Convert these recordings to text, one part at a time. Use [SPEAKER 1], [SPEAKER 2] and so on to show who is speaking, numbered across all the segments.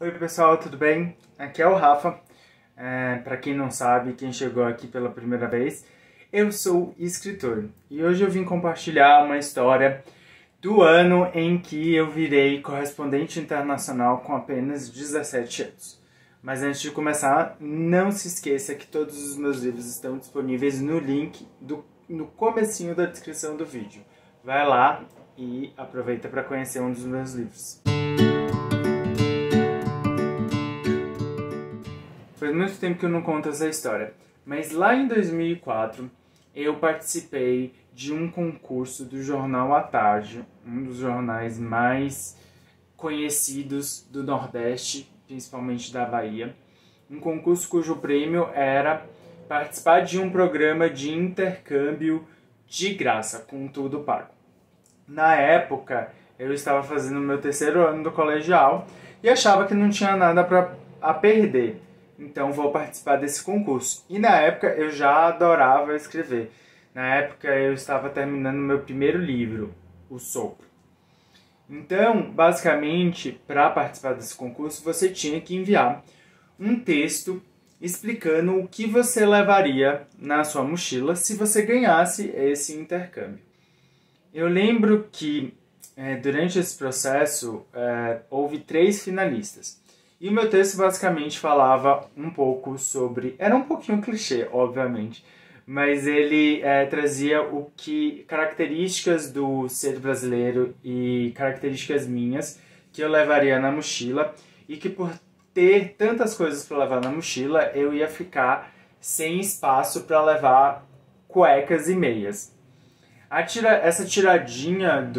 [SPEAKER 1] Oi pessoal, tudo bem? Aqui é o Rafa. Para quem não sabe, quem chegou aqui pela primeira vez, eu sou escritor e hoje eu vim compartilhar uma história do ano em que eu virei correspondente internacional com apenas 17 anos. Mas antes de começar, não se esqueça que todos os meus livros estão disponíveis no link no comecinho da descrição do vídeo. Vai lá e aproveita para conhecer um dos meus livros. Faz muito tempo que eu não conto essa história, mas lá em 2004 eu participei de um concurso do jornal à Tarde, um dos jornais mais conhecidos do Nordeste, principalmente da Bahia. Um concurso cujo prêmio era participar de um programa de intercâmbio de graça, com tudo pago. Na época, eu estava fazendo o meu terceiro ano do colegial e achava que não tinha nada a perder. Então vou participar desse concurso. E na época eu já adorava escrever. Na época eu estava terminando meu primeiro livro, O Sopro. Então, basicamente, para participar desse concurso, você tinha que enviar um texto explicando o que você levaria na sua mochila se você ganhasse esse intercâmbio. Eu lembro que durante esse processo houve 3 finalistas. E o meu texto basicamente falava um pouco sobre... Era um pouquinho clichê, obviamente, mas ele trazia características do ser brasileiro e características minhas que eu levaria na mochila e que por ter tantas coisas para levar na mochila, eu ia ficar sem espaço para levar cuecas e meias. Essa tiradinha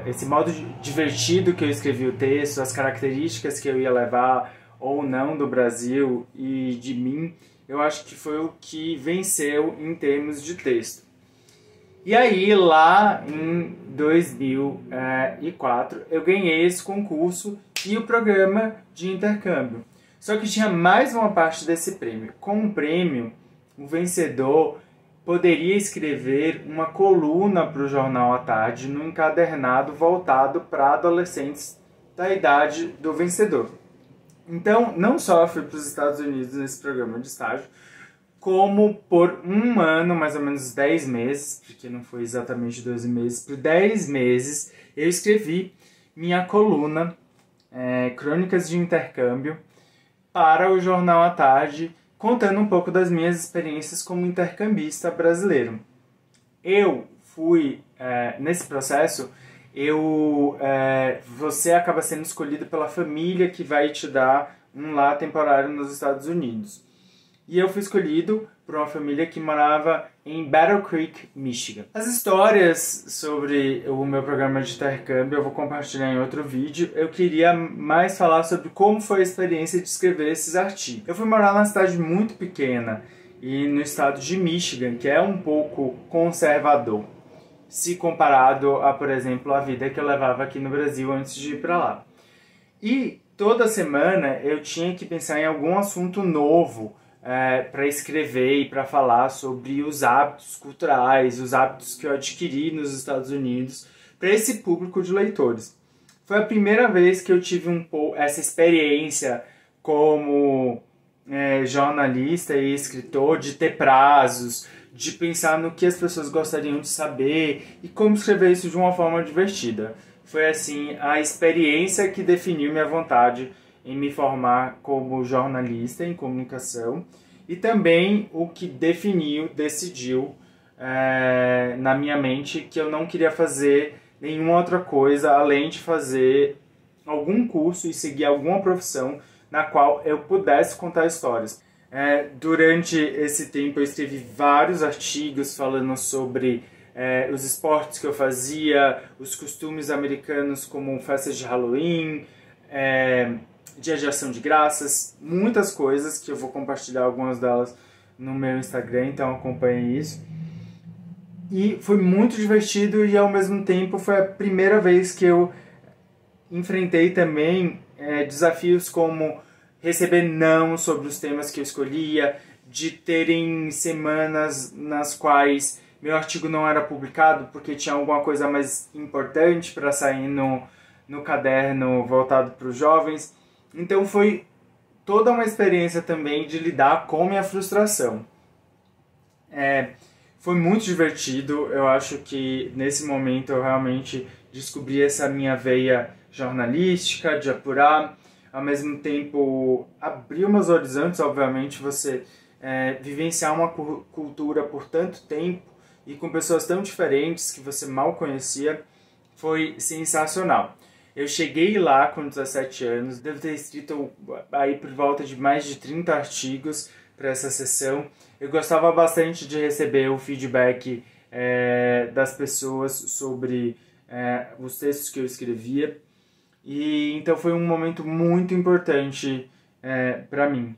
[SPEAKER 1] esse modo divertido que eu escrevi o texto, as características que eu ia levar ou não do Brasil e de mim, eu acho que foi o que venceu em termos de texto. E aí, lá em 2004, eu ganhei esse concurso e o programa de intercâmbio. Só que tinha mais uma parte desse prêmio. Com o prêmio, o vencedor poderia escrever uma coluna para o Jornal à Tarde no encadernado voltado para adolescentes da idade do vencedor. Então, não só fui para os Estados Unidos nesse programa de estágio, como por um ano, mais ou menos 10 meses, porque não foi exatamente 12 meses, por 10 meses eu escrevi minha coluna Crônicas de Intercâmbio para o Jornal à Tarde, contando um pouco das minhas experiências como intercambista brasileiro. Eu fui, nesse processo, você acaba sendo escolhido pela família que vai te dar um lar temporário nos Estados Unidos. E eu fui escolhido por uma família que morava em Battle Creek, Michigan. As histórias sobre o meu programa de intercâmbio eu vou compartilhar em outro vídeo. Eu queria mais falar sobre como foi a experiência de escrever esses artigos. Eu fui morar numa cidade muito pequena e no estado de Michigan, que é um pouco conservador, se comparado a, por exemplo, a vida que eu levava aqui no Brasil antes de ir para lá. E toda semana eu tinha que pensar em algum assunto novo para escrever e para falar sobre os hábitos culturais, os hábitos que eu adquiri nos Estados Unidos para esse público de leitores. Foi a primeira vez que eu tive essa experiência como jornalista e escritor, de ter prazos, de pensar no que as pessoas gostariam de saber e como escrever isso de uma forma divertida. Foi assim a experiência que definiu minha vontade em me formar como jornalista em comunicação e também o que decidiu na minha mente que eu não queria fazer nenhuma outra coisa além de fazer algum curso e seguir alguma profissão na qual eu pudesse contar histórias. Durante esse tempo eu escrevi vários artigos falando sobre os esportes que eu fazia, os costumes americanos como festas de Halloween, Dia de Ação de Graças, muitas coisas que eu vou compartilhar algumas delas no meu Instagram, então acompanhe isso. E foi muito divertido e ao mesmo tempo foi a primeira vez que eu enfrentei também desafios como receber não sobre os temas que eu escolhia, de terem semanas nas quais meu artigo não era publicado porque tinha alguma coisa mais importante para sair no caderno voltado para os jovens. Então foi toda uma experiência também de lidar com minha frustração. Foi muito divertido, eu acho que nesse momento eu realmente descobri essa minha veia jornalística, de apurar, ao mesmo tempo abrir meus horizontes, obviamente, você vivenciar uma cultura por tanto tempo e com pessoas tão diferentes que você mal conhecia, foi sensacional. Eu cheguei lá com 17 anos, devo ter escrito aí por volta de mais de 30 artigos para essa sessão. Eu gostava bastante de receber o feedback das pessoas sobre os textos que eu escrevia. E então foi um momento muito importante para mim.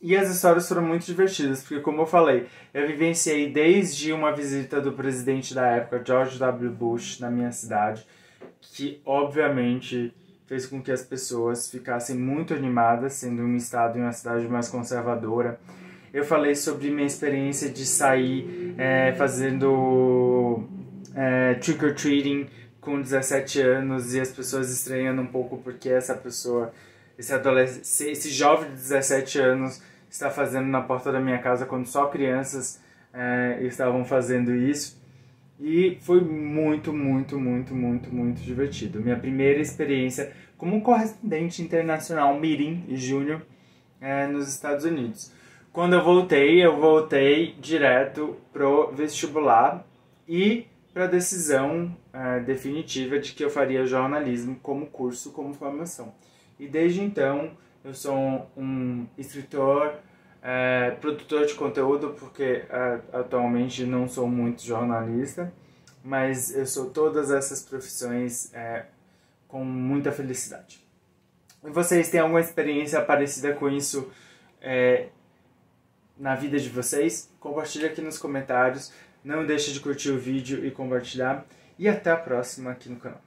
[SPEAKER 1] E as histórias foram muito divertidas, porque como eu falei, eu vivenciei desde uma visita do presidente da época, George W. Bush, na minha cidade, que obviamente fez com que as pessoas ficassem muito animadas, sendo um estado e uma cidade mais conservadora. Eu falei sobre minha experiência de sair fazendo trick-or-treating com 17 anos e as pessoas estranhando um pouco porque essa pessoa, esse jovem de 17 anos está fazendo na porta da minha casa quando só crianças estavam fazendo isso. E foi muito, muito, muito, muito, muito divertido. Minha primeira experiência como correspondente internacional Mirim Júnior nos Estados Unidos. Quando eu voltei direto pro vestibular e para a decisão definitiva de que eu faria jornalismo como curso, como formação. E desde então eu sou um escritor, produtor de conteúdo, porque atualmente não sou muito jornalista, mas eu sou todas essas profissões com muita felicidade. E vocês têm alguma experiência parecida com isso na vida de vocês? Compartilhe aqui nos comentários, não deixe de curtir o vídeo e compartilhar, e até a próxima aqui no canal.